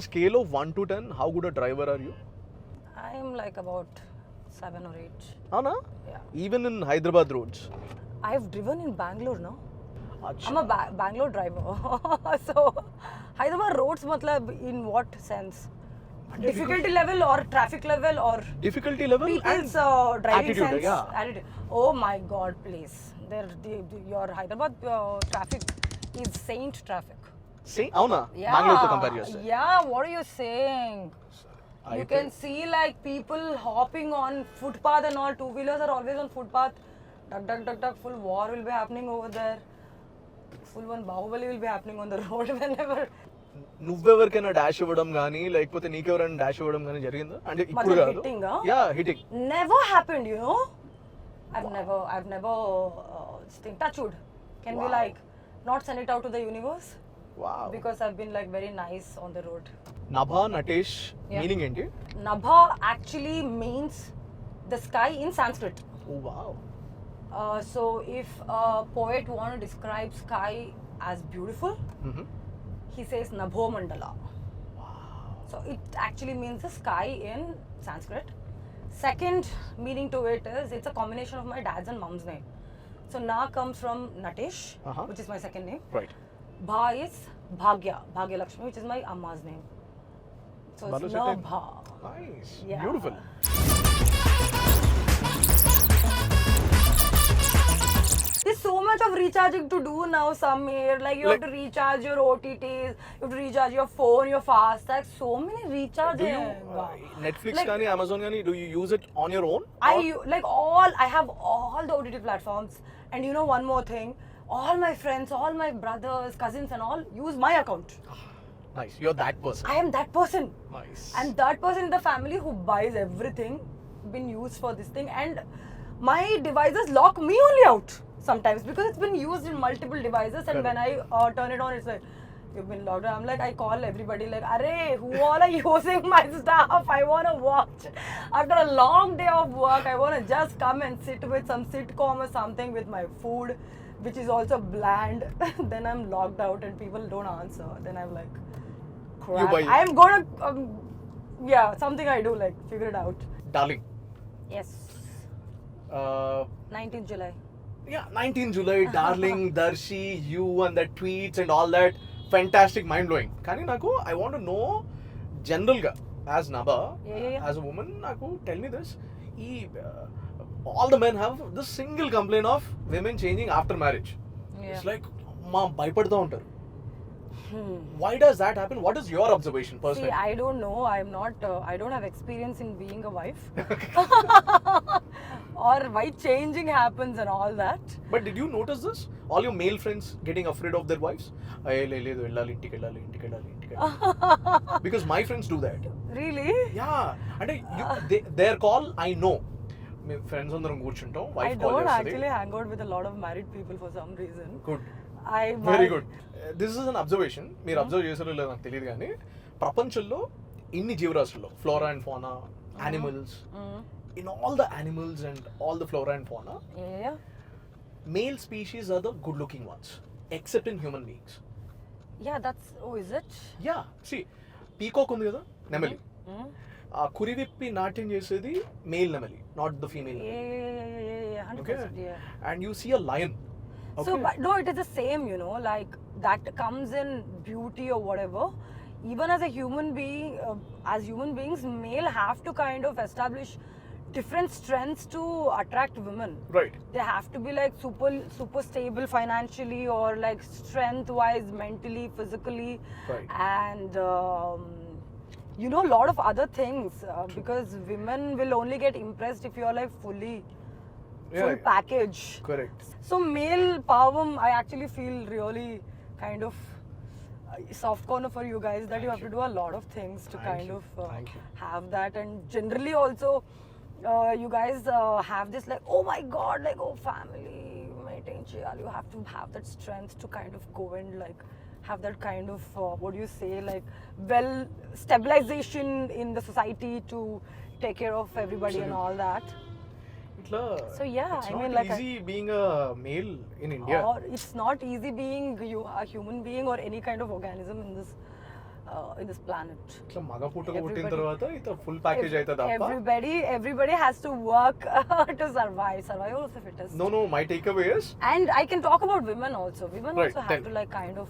a scale of 1 to 10, how good a driver are you? I'm like about 7 or 8. Anna? Yeah. Even in Hyderabad roads. I've driven in Bangalore, no? Achha. I'm a Bangalore driver. So, Hyderabad roads, matlab, in what sense? Difficulty level or traffic level or Difficulty level people's and driving attitude, sense? yeah. Attitude. Oh my God, please. Your Hyderabad traffic is saint traffic. See, avuna? Yeah. Bangalore to compare చేస్తే. Yeah, what are you saying? You can see like people hopping on footpath and all. Two-wheelers are always on footpath. Duck, duck, duck, duck. Full war will be happening over there. Full one Bahubali will be happening on the road whenever. నువ్వెవరికైనా dash ఇవ్వడం కానీ లేకపోతే నీకెవరైనా dash ఇవ్వడం కానీ జరిగిందా అంటే ఇప్పుడు Matlab కాదు hitting, huh? Yeah hitting Never happened, you know. I've never touch wood. Can we Wow. like not send it out to the universe? Wow Because I've been like very nice on the road. Nabha Natesh Yeah. Meaning ఏంటి Nabha actually means the sky in Sanskrit. Oh wow So if a poet want to describe sky as beautiful, he says Nabho Mandala. So it actually means the sky in Sanskrit. Second meaning to it is it's a combination of my dad's and mom's name. So Na comes from Natesh, Uh-huh. which is my second name. Right Bha is Bhagya, Bhagya Lakshmi, which is my Amma's name. So Balu it's Setty. Nabha. Nice Yeah. Beautiful There's so much of recharging to do now, Samir. Like you have to recharge your OTTs, you have to recharge your phone, your FASTag. So many Do recharging. you Netflix Like- కానీ Amazon కానీ do you use it on your own? I have all the OTT platforms, and you know one more thing. All my friends, all my brothers, cousins, and all use my account. Nice. You're that person. I am that person. Nice. And that person in the family who buys everything been used for this thing, and my devices lock me only out sometimes because it's been used in multiple devices, and when I turn it on, it's like you've been locked out. I'm like, I call everybody like, "Arey, who all are using my stuff? I want to watch. After a long day of work, I want to just come and sit with some sitcom or something with my food, which is also bland." Then I'm locked out and people don't answer. Then I'm like, crap. buy it. I'm gonna, yeah, something I do, like figure it out. Darling. Yes. Uh, 19th July. yeah, 19 July, darling, Darshi, you and the tweets and all that. Fantastic, mind blowing. కానీ నాకు I want to know generalగా as Nabha, Yeah. as a woman, నాకు tell me this. All the men have this single complaint of women changing after marriage. Yeah. It's like మా భయపడుతూ ఉంటారు. Why does that happen? What is your observation See, personally? I don't know. I'm not. I don't have experience in being a wife, or why changing happens and all that. But did you notice this? All your male friends getting afraid of their wives? లేదు వెళ్ళాలి ఇంటికి వెళ్ళాలి ఇంటికి వెళ్ళాలి ఇంటికి వెళ్ళాలి. Because my friends do that. Really? Yeah. అంటే their call I know. Me friends అందరం కూర్చుంటాం I వైఫ్ కాల్ don't చేస్తుంది. actually hang out with a lot of married people for some reason. Good I very good this is an observation మీరు observe చేసారో లేదో నాకు తెలియదు కానీ ప్రపంచంలో ఇన్ని జీవరాశుల్లో flora and fauna animals in all the animals and all the flora and fauna Yeah. male species are the good looking ones except in human beings. Yeah. That's. Oh, is it? Yeah, see, peacock ఉంది కదా నెమలి Mm. ఆ కురివిప్పి నాట్యం చేసేది male నెమలి not the female Yeah. 100%. Yeah. And you see a lion So, but no, it is the same, you know, like that comes in beauty or whatever. Even as a human being, as human beings, male have to kind of establish different strengths to attract women. Right They have to be like super stable financially or like strength wise, mentally, physically, Right. and you know, a lot of other things because women will only get impressed if you're like full package. Correct. So male power, I actually feel really kind of soft corner for you guys that you have to do a lot of things to Thank kind you. of Thank you. have that, and generally also you guys have this like, oh my god, like, oh, family meeting cheyal, you have to have that strength to kind of go and like have that kind of what do you say, like, well, stabilization in the society to take care of everybody and all that. ఇట్లా So, yeah, it's I not mean, like, easy being a male in India. Or it's not easy being a human being or any kind of organism in this in this planet. ఇట్లా మగ పుట్టుక పుట్టిన Everybody- తర్వాత ఇట్లా full package అయితే తప్ప Everybody has to work to survive. Survival of the fittest. No, my takeaway is And I can talk about women also. Women Right, also tell have to like kind of,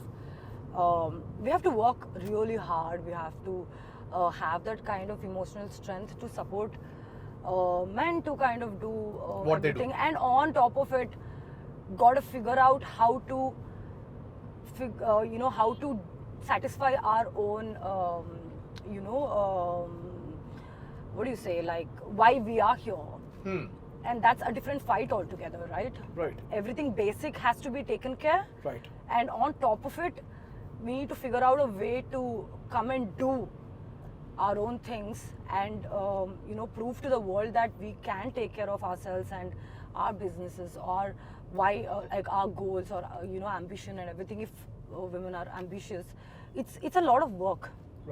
we have to work really hard. We have to have that kind of emotional strength to support men to kind of do What they do. everything. And on top of it, got to figure out how to, how to satisfy our own, what do you say, like why we are here. And that's a different fight altogether, right? Right. Everything basic has to be taken care. Right. And on top of it, we need to figure out a way to come and do our own things and prove to the world that we can take care of ourselves and our businesses, or why like our goals, or ambition and everything. If women are ambitious, it's a lot of work.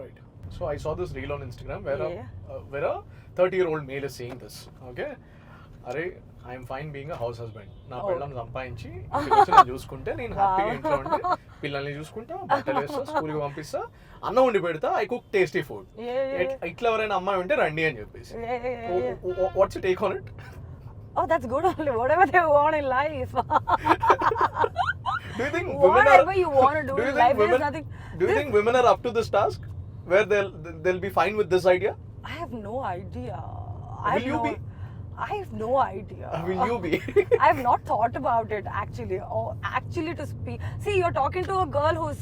Right. So I saw this reel on Instagram where Yeah. where a 30-year-old male is saying this. Okay. అరే I'm fine being house husband నా Oh. పిల్లల్ని సంపాదించి ఇంటికి వచ్చి నేను చూసుకుంటే నేను హ్యాపీగా ఇంట్లో ఉండి పిల్లల్ని చూసుకుంటా బట్టలు వేస్తా స్కూల్కి పంపిస్తా అన్నం వండి పెడతా I cook tasty food Yeah. ఇట్లా ఎవరైనా అమ్మాయి ఉంటే రండి అని చెప్పేసి Yeah. What's take on it Oh, that's good only. Whatever they want in life. Do you think women are Whatever you want to do do you in think life, there's women nothing. do you think women are up to this task where they'll be fine with this idea? I have no idea. Will you be? I have no idea. Will you be? I have not thought about it actually. Or actually to speak. See, you're talking to a girl who's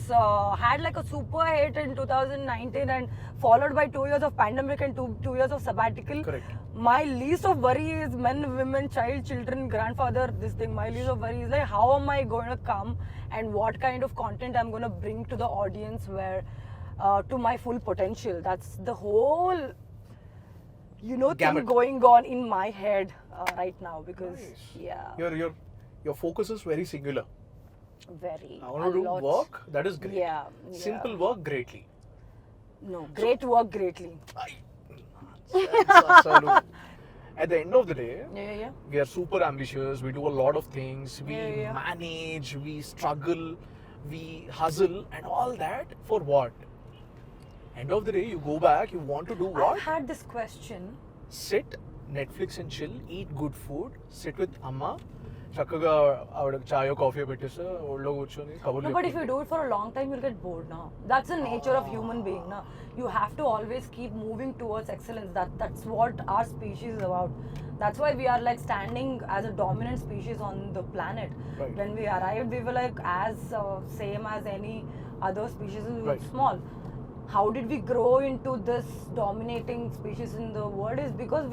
had like a super hit in 2019 and followed by 2 years of pandemic and two years of sabbatical. Correct. My least of worry is men, women, child, children, grandfather, this thing. My least of worry is like how am I going to come and what kind of content I'm going to bring to the audience where to my full potential. That's the whole thing Gamut. going on in my head right now because Nice. yeah, Your focus is very singular. very. I want to a do lot. work that is great. Yeah. Simple work greatly. No, great work greatly. Asalu. At the end of the day, Yeah. we are super ambitious. We do a lot of things. We Yeah. manage. We struggle. We hustle, and all that for what? End of the day, you go back. You want to do I've what? had this question. Sit, Netflix and chill. Eat good food. Sit with Amma. చక్కగా ఆవిడకి చాయో coffee పెట్టేస్తే ఒళ్ళో కూర్చొని కబుర్లు No, but if you చెప్పుకుంటూ. do it for a long time, you'll get bored now. That's the nature of human being now. You have to always keep moving towards excellence. That's what our species is about. That's why we are like standing as a dominant species on the planet. Right. When we arrived, we were like as same as any other species. We were Right. small. How did we grow into this dominating species in the world? Is because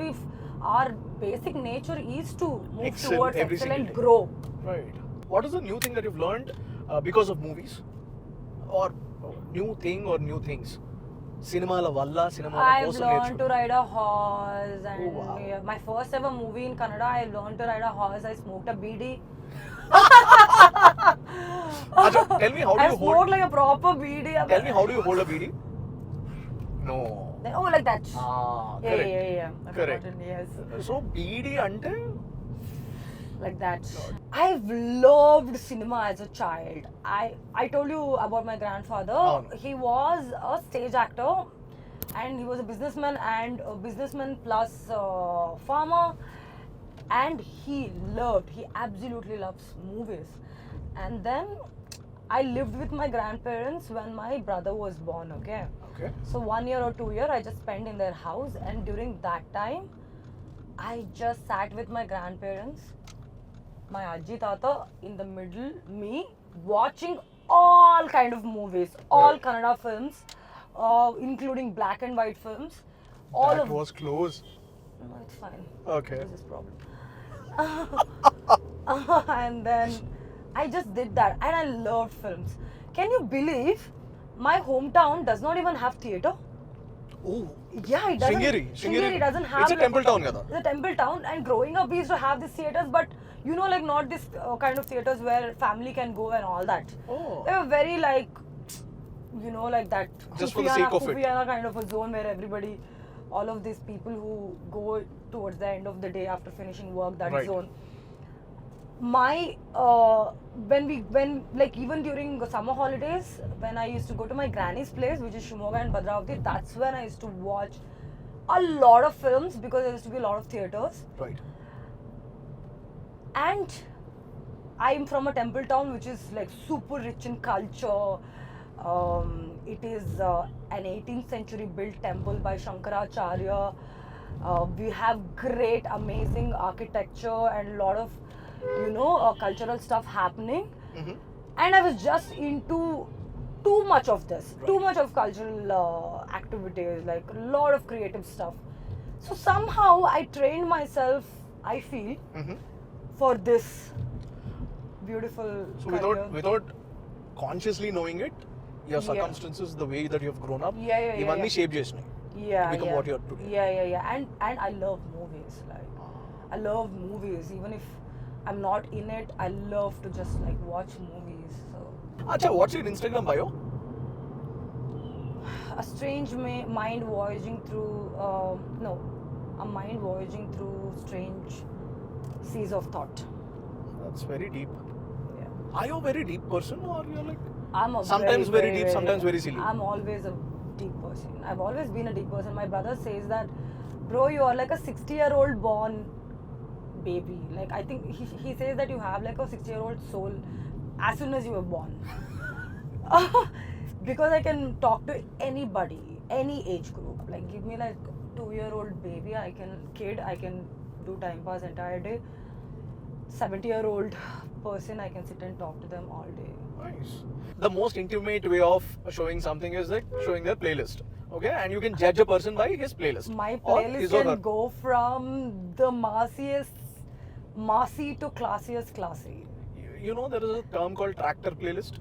our basic nature is to move Excel towards every excel and single day. grow. Right. What is the new thing that you've learned because of movies? Or new thing or new things? సినిమాల వల్ల సినిమాల I've కోసం learned to నేర్చుకున్నా. ride a horse and Oh, wow. yeah, my first ever movie in Kannada, I learned to ride a horse. I smoked a BD. Acha, tell me how do I you smoked hold like a proper BD. Tell me how do you hold a BD? No. Oh, like that. Ah, Yeah, correct. yeah. I've Correct. forgotten, yes. So BD అంటే Like that. I've loved cinema as a child. I told you about my grandfather. Oh, no. He was a stage actor and he was a businessman and a businessman plus farmer, and he absolutely loves movies. And then I lived with my grandparents when my brother was born, okay? Okay. So 1 year or 2 year I just spent in their house, and during that time I just sat with my grandparents, my Ajji Tata in the middle, me watching all kind of movies, all Right. Kannada films, including black and white films. All That of was close. No, it's fine. Okay. This is problem. And then I just did that, and I loved films. Can you believe my hometown does not even have theater? Oh. Yeah, it doesn't. Shringeri doesn't have. It's a temple town kada. It's a temple town, and growing up we used to have these theaters, but like not this kind of theaters where family can go and all that. Oh. They were very like, like that. Just for the sake of it. Kufiana kind of a zone where everybody, all of these people who go towards the end of the day after finishing work, that Right. zone. My when like even during the summer holidays, when I used to go to my granny's place, which is Shimoga and Bhadravati, that's when I used to watch a lot of films because there used to be a lot of theaters. Right. And I'm from a temple town which is like super rich in culture. It is an 18th century built temple by Shankaracharya. We have great, amazing architecture and a lot of, cultural stuff happening. Mm-hmm. And I was just into too much of this, Right. too much of cultural activities, like a lot of creative stuff. So somehow I trained myself, I feel, Mm-hmm. for this beautiful So career. without consciously knowing it, your Yeah. circumstances, the way that you have grown up, Yeah, ఇవన్నీ yeah. shape చేసినాయి. Yeah, become yeah. what you are today. Yeah. And I love movies. Like I love movies. Even if I'm not in it, I love to just like watch movies. So Acha, what's your Instagram bio? a strange mind voyaging through a mind voyaging through strange seas of thought. That's very deep. Yeah. Are you a very deep person or you're like I'm a sometimes very deep, sometimes very silly? I'm always a deep person. I've always been a deep person. My brother says that, bro, you are like a 60-year-old born baby. Like I think he says that you have like a 60-year-old soul as soon as you were born. Because I can talk to anybody, any age group. Like give me like 2-year-old baby, I can do time pass entire day. 70-year-old person, I can sit and talk to them all day. Nice. The most intimate way of showing something is like showing their playlist. Okay, and you can judge a person by his playlist. My Or playlist his or her. can go from the massy to classiest classy. You know there is a term called tractor playlist.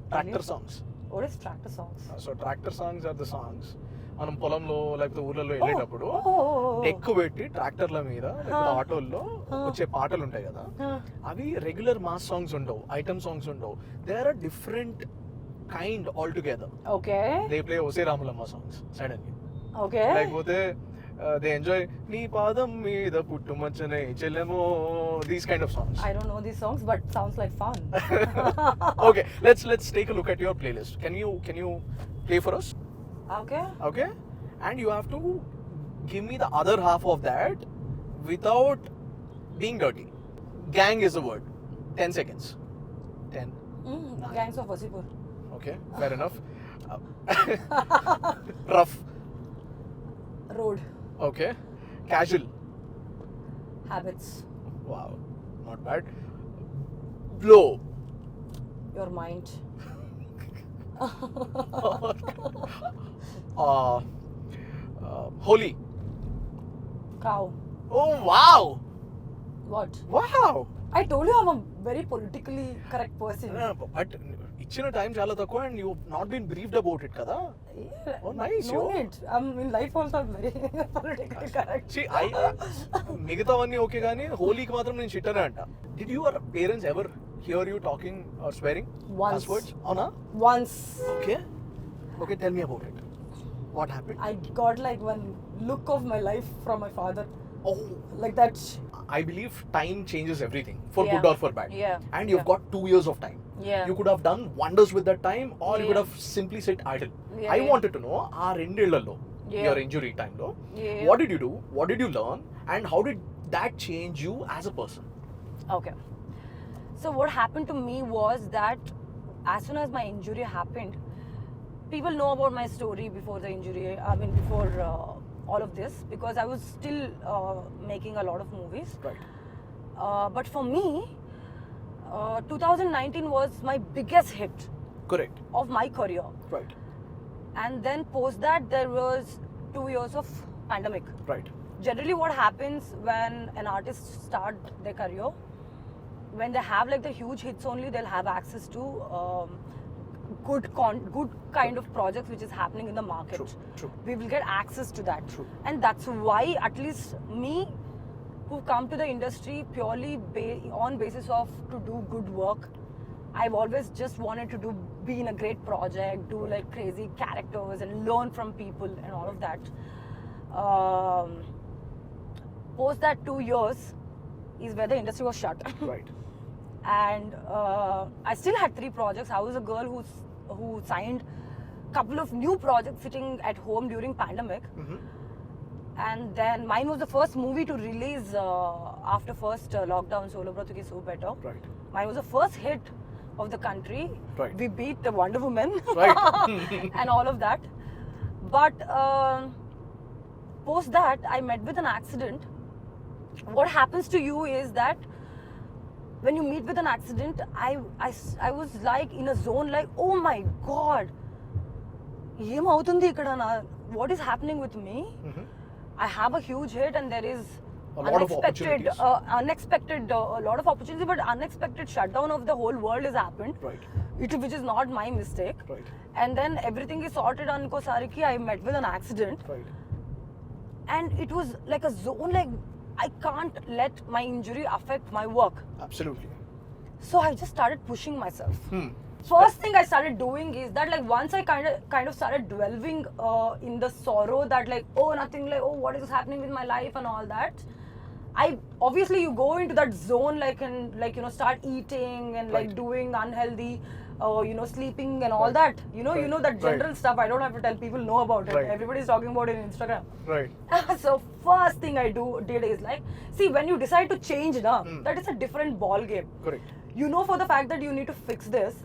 Tractor Really? songs. What is tractor songs? So tractor songs are the songs మనం పొలంలో లేకపోతే ఊర్లలో వెళ్ళేటప్పుడు Oh. ఎక్కువ పెట్టి ట్రాక్టర్ల మీద లేకపోతే ఆటోల్లో వచ్చే పాటలు ఉంటాయి కదా అవి రెగ్యులర్ మాస్ సాంగ్స్ ఉండవు ఐటమ్ సాంగ్స్ ఉండవు they are different kind all together Okay. They play Osey Ramulamma songs suddenly Okay. లేకపోతే దే ఎంజాయ్ నీ పాదం మీద పుట్టుమచ్చనే చెల్లెమో these kind of songs I don't know these songs, but sounds like fun. okay let's take a look at your playlist can you play for us Okay. okay and you have to give me the other half of that without being dirty. Gang is the word. 10 seconds. 10. Gangs of Wasipur. Okay, fair enough. Rough. Road. Okay. Casual. Habits. Wow, not bad. Blow. Your mind. Holy. Cow. Oh wow. What? Wow. I told you I'm a very politically correct person. But ఇచ్చిన time చాలా తక్కువ and you not been briefed about it కదా. Yeah. Oh, nice, No yo. need. I'm in life also I'm very politically correct. See, మిగతావన్నీ okay కానీ హోలీకి మాత్రం నేను shit అనే అంట. Did your parents ever hear you talking or swearing Once. Words అవునా? Once okay okay tell me about it. What happened? I got like one look of my life from my father. Oh, Like that. I believe time changes everything for Yeah. good or for bad. Yeah. And you've Yeah. got 2 years of time. Yeah. You could have done wonders with that time or you could Yeah. have simply sat idle. Yeah, I yeah. wanted to know ఆ రెండేళ్లలో Yeah. your injury time లో Yeah. what did you do? What did you learn? And how did that change you as a person? Okay. So what happened to me was that as soon as my injury happened, people know about my story before the injury. I mean, before all of this, because I was still making a lot of movies. Right. But for me, 2019 was my biggest hit Correct. of my career. Right. And then post that, there was 2 years of pandemic. Right. Generally what happens when an artist start their career, when they have like the huge hits only, they'll have access to good kind of projects which is happening in the market. True. We will get access to that. True. And that's why at least me, who come to the industry purely on basis of to do good work, I've always just wanted to be in a great project, do like crazy characters and learn from people and all of that. Post that 2 years is where the industry was shut. Right. and I still had 3 projects. I was a girl who signed couple of new projects sitting at home during pandemic. And then mine was the first movie to release after first lockdown, Solo Brother Ki So Better. Right. Mine was the first hit of the country. Right. We beat the Wonder Woman. Right. And all of that. But post that, I met with an accident. What happens to you is that when you meet with an accident, I was like in a zone like, oh my God, what is happening with me? I have a huge hit and there is A lot of opportunities. unexpected, a lot of opportunity, but unexpected shutdown of the whole world has happened. Right. Which is not my mistake. Right. And then everything is sorted on Kosariki. I met with an accident. Right. And it was like a zone, like I can't let my injury affect my work. Absolutely. So I just started pushing myself. First Thing I started doing is that, like, once I kind of started dwelling in the sorrow that, like, oh, nothing, like, oh, what is happening with my life and all that, I obviously you go into that zone, like, and like, you know, start eating and like Right. doing unhealthy you know, sleeping and all Right. that, you know, Right. you know that general Right. stuff. I don't have to tell people know about it. Right. Everybody's talking about it in Instagram. Right. So first thing I did is, like, see, when you decide to change now, that is a different ball game. Correct. You know for the fact that you need to fix this,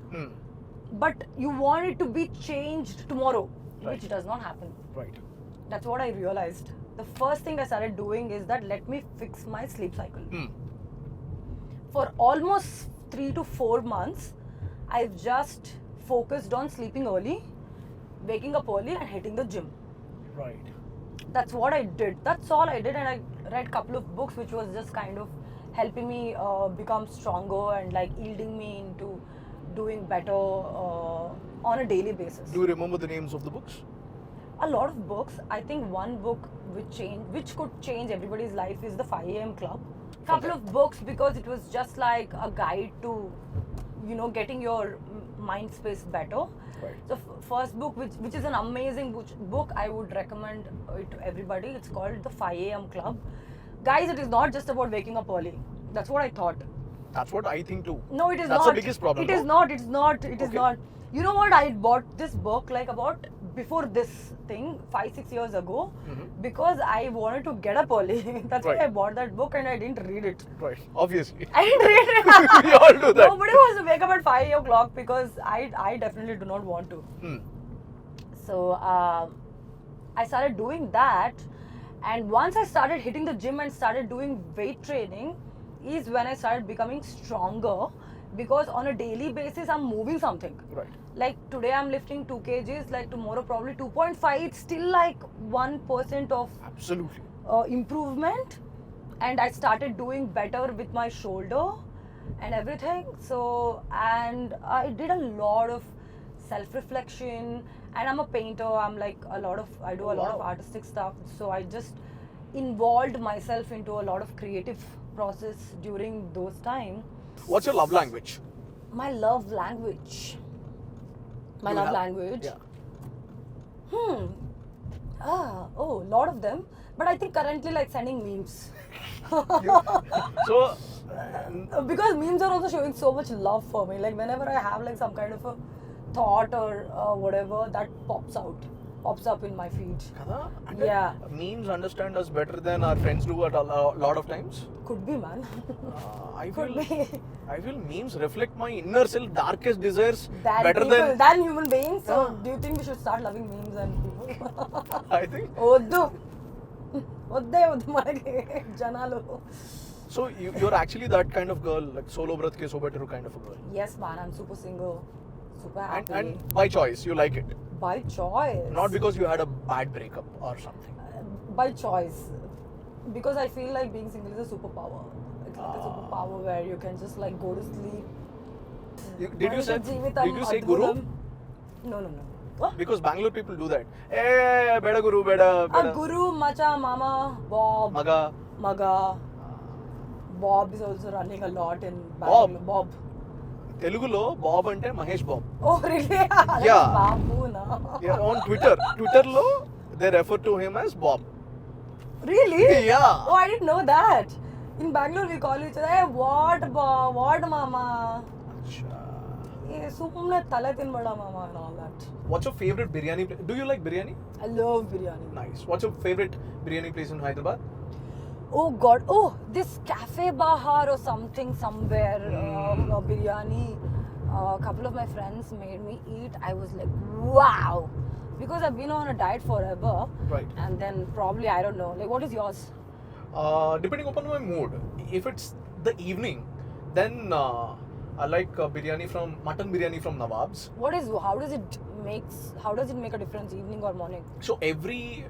but you want it to be changed tomorrow, Right. which does not happen. Right. That's what I realized. The first thing I started doing is that let me fix my sleep cycle. For almost 3 to 4 months, I've just focused on sleeping early, waking up early and hitting the gym. Right. That's what I did. That's all I did, and I read a couple of books which was just kind of helping me become stronger and like yielding me into doing better on a daily basis. Do you remember the names of the books? A lot of books. I think one book which could change everybody's life is the 5 a.m. Club. Couple of books because it was just like a guide to, you know, getting your mind space better. Right. The first book, which is an amazing book, I would recommend it to everybody. It's called the 5 a.m. Club. Guys, it is not just about waking up early. That's what I thought. That's what I think too. No, it is That's not. the biggest problem. It is not. It is not. It is Okay. not. You know what? I bought this book like about before this thing 5-6 years ago because I wanted to get up early. That's why Right. I bought that book and I didn't read it. Right. Obviously. I didn't read it. We all do that. Nobody wants to wake up at 5 o'clock because I definitely do not want to. So I started doing that, and once I started hitting the gym and started doing weight training is when I started becoming stronger because on a daily basis I'm moving something. Right. Like today I'm lifting 2 kgs, like tomorrow probably 2.5. It's still like 1% of Absolutely. improvement, and I started doing better with my shoulder and everything. So, and I did a lot of self-reflection, and I'm a painter. I do a lot of Wow. artistic stuff. So I just involved myself into a lot of creative process during those times. What's your love language? My love language. My Do you love have- language. Yeah. Lot of them. But I think currently like sending memes. So, Because memes are also showing so much love for me. Like whenever I have like some kind of a thought or whatever, that pops up in my feed. kada? And Yeah. memes understand us better than our friends do at a lot of times. Could be, man. I Could feel be. I feel memes reflect my inner self, darkest desires better Than human beings. So Yeah. do you think we should start loving memes and people? I think. వద్దు మనకి జనాలు. So you're actually that kind of girl, like Solo Brother Ke So Better kind of a girl. Yes, man, I'm super single, super happy. And by choice, you like it. By choice. Not because you had a bad breakup or something. By choice. Because I feel like being single is a superpower. It's like a superpower where you can just like go to sleep. Did you say Guru? No. What? Because Bangalore people do that. Hey, beda Guru, beda. Guru, Macha, Mama, Bob, Maga. Bob is also running a lot in Bob? Bangalore. Bob. Telugulo Bob ante Mahesh Bob. Oh, really? Yeah. Babu, na. Yeah, on Twitter lo they refer to him as Bob. Really? Yeah. Oh, I didn't know that. In Bangalore, we call each other, hey, what mama? Sumne tala tinbada mama and all that. What's your favorite biryani place? Do you like biryani? I love biryani. Nice. What's your favorite biryani place in Hyderabad? Oh God! Oh, this Cafe Bahar or something somewhere. Biryani. A couple of my friends made me eat. I was like, wow, because I've been on a diet forever. Right. And then probably I don't know. Like, what is yours? Depending upon my mood. If it's the evening, then I like mutton biryani from Nawab's. How does it make a difference, evening or morning? So every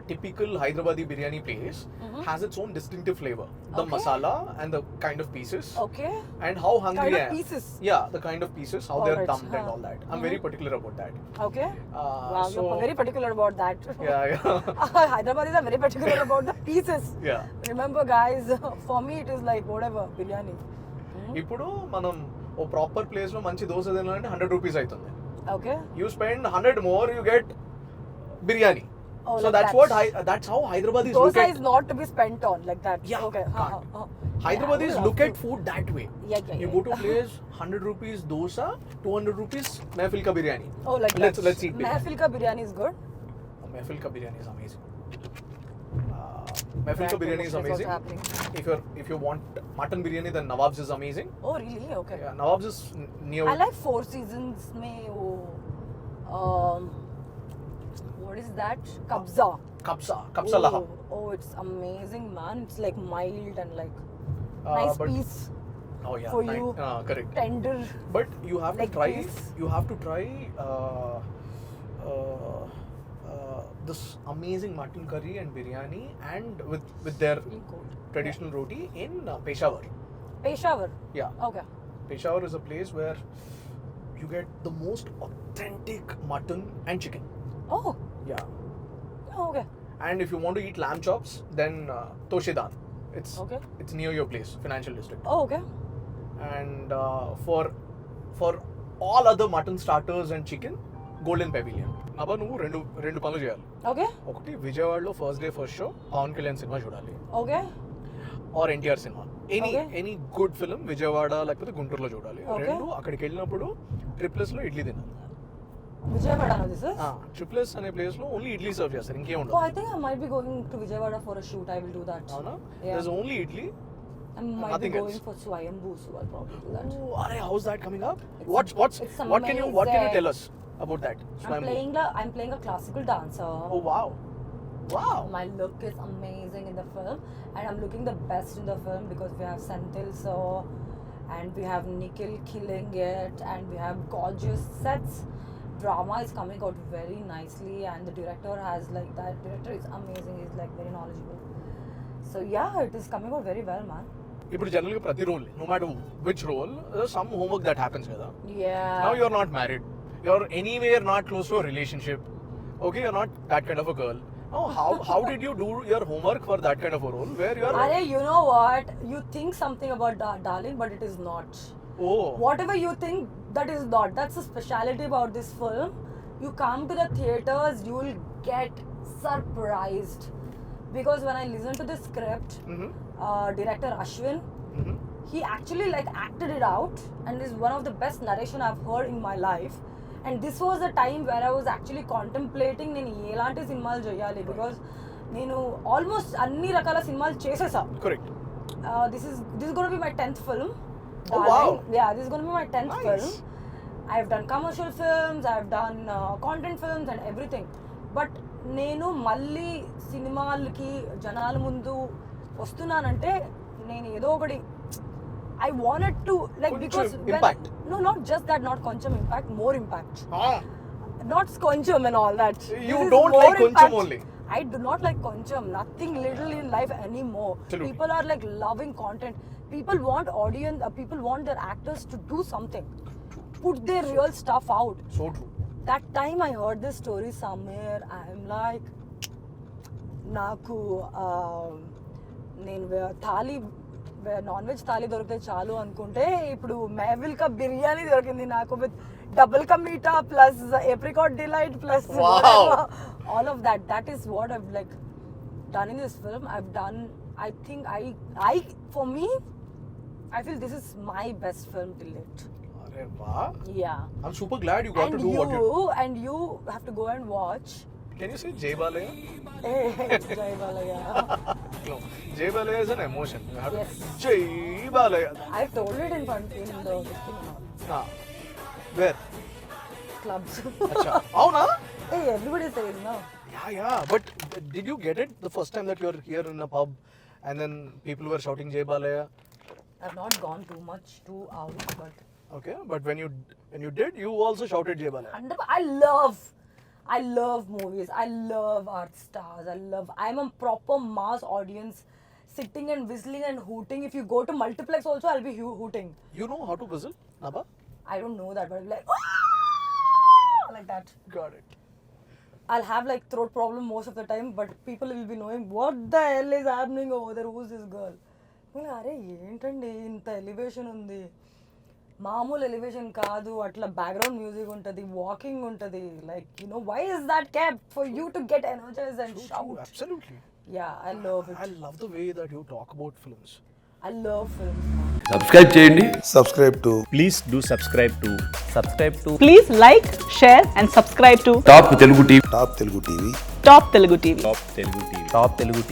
typical Hyderabadi biryani place has its own distinctive flavor. The Okay. masala and the kind of pieces. Okay. And how hungry Kind I of am. pieces. Yeah, the kind of pieces, how they're Alright, dumped and huh. all that. I'm very particular about that. Okay. Wow, So you're very particular about that. yeah. Hyderabadis are very particular about the pieces. Yeah. Remember, guys, for me it is like whatever biryani. ఇప్పుడు మనం ఓ proper place లో మంచి దోశ తినాలంటే 100 rupees అవుతుంది. Okay. You spend 100 more, you get biryani. Oh, So like that's how Hyderabadis look Dosa at. is not to be spent on like that. Yeah, Okay. can't. Hyderabadis Yeah, look at food that way. Yeah. You go to a place, 100 rupees dosa, 200 rupees Mehfil ka biryani. Oh, like Let's that. eat biryani. Mehfil ka biryani is good. Mehfil ka biryani is amazing. Mehfil ka Brand biryani is promotion is amazing. also happening. If you want mutton biryani, then Nawab's is amazing. Oh, really? Okay. Yeah, Nawab's is near. I like Four Seasons mein what is that? Kabza. Kabsa laham. Oh, it's amazing, man. It's like mild and like nice but- piece, Oh yeah, for you. correct. tender. But you have to Like try. this? You have to try this amazing mutton curry and biryani, and with their traditional roti in Peshawar. Peshawar. Yeah, Okay. Peshawar is a place where you get the most authentic mutton and chicken. Oh. Yeah, Okay. and if you want to eat lamb chops, then Toshedan. Okay. It's near your place, financial district. Oh, okay. And for all other mutton starters and chicken, Golden Pavilion. అబ్బా నువ్వు రెండు పనులు చేయాలి. Okay. ఒకటి విజయవాడలో first show Pawan Kalyan cinema చూడాలి, Okay. Or NTR cinema, Okay. Any good film Vijayawada లేకపోతే గుంటూరులో చూడాలి. Okay. రెండు అక్కడికి వెళ్ళినప్పుడు ట్రిప్లెస్ లో ఇడ్లీ తినాలి. Vijayawada, this is? ట్రిప్లెస్ అనే ప్లేస్ లో ఓన్లీ ఇడ్లీ సర్వ్ చేస్తారు, ఇంకేం Oh, ఉండదు. I think I might be going to Vijayawada for a shoot. I will do that. అవునా? Yeah. There's only idli. I might Nothing be going else. for Swayambhu, so I'll probably do that. Oh, are how's that coming up? It's- What it's can you amazing. tell us about that? Swayambhu? I'm playing a classical dancer. Oh wow. Wow. My look is amazing in the film, and I'm looking the best in the film because we have Senthil sir, and we have Nikhil killing it, and we have gorgeous sets. Drama is coming out very nicely, and the director is amazing. He's like very knowledgeable. So yeah, it is coming out very well, man. ఇప్పుడు జనరల్గా ప్రతి role, no matter which role, some homework that happens కదా. Yeah. Now you're not married, you're anywhere not close to a relationship, okay, you're not that kind of a girl. Now how did you do your homework for that kind of a role where you're Arey, you know what? You think something about darling, but it is not. oh Whatever you think, that is not. That's the speciality about this film. You come to the theaters, you will get surprised. Because when I listen to the script, Mhm. Director Ashwin, Mhm. he actually like acted it out, and is one of the best narration I've heard in my life. And this was a time where I was actually contemplating నేను ఎలాంటి సినిమాలు చేయాలి, because నేను almost అన్ని రకాల సినిమాలు చేసేసా. correct. This is going to be my 10th film. Oh, wow. Yeah, this is going to be my 10th Nice. film. I've done commercial films, I've done content films and everything. But నేను మళ్ళీ సినిమాలకి జనాల ముందు వస్తున్నానంటే నేను ఏదో ఒకటి I wanted to like కొంచెం because impact. no, not just that, not కొంచెం impact, more impact. Ah, Not కొంచెం and all that. You This is don't more like కొంచెం impact. only. I do not like కొంచెం. Nothing little in life anymore. Absolutely. People are like loving content. People want audience. People want their actors to do something, put their real stuff out. so true. That time I heard this story somewhere, I'm like, నాకు నేను thali non veg thali దొరికితే చాలు అనుకుంటే ఇప్పుడు మెహవిల్ కా బిర్యానీ దొరికింది నాకు with double ka meetha plus apricot delight plus Wow. All of that is what I've like done in this film. I've done I think for me, I feel this is my best film till date. Arey wow. Yeah. I'm super glad you got to And do what you. you have to go and watch. Can you say Jay Balaya? Hey, Jai Balaya. No, Jay Balaya is an emotion. You have Yes. to Jay Balaya. I told it in front in the this thing now. Ah, where? Clubs. Acha. Avuna? Hey, everybody says now. Yeah. But did you get it the first time that you're here in a pub, and then people were shouting Jay Balaya? I've not gone too much to out, but Okay, but when you did, you also shouted Jay Balaya. I love movies. I love art stars. I'm a proper mass audience, sitting and whistling and hooting. If you go to multiplex also, I'll be hooting. You know how to whistle, Naba? I don't know that, but I'll be like, "Ah!" like that. Got it. I'll have like throat problem most of the time, but people will be knowing what the hell is happening over there. Who's this girl? అరే ఏంటండి ఇంత elevation ఉంది మామూలు elevation కాదు అట్లా background music ఉంటుంది walking ఉంటుంది like you know why is that cap for you to get energized and shout Absolutely. Yeah I love it I love the way that you talk about films. I love films subscribe చేయండి. subscribe to Please do subscribe to Please like, share and subscribe to top Telugu TV. Top Telugu TV. Top Telugu TV. Top Telugu TV.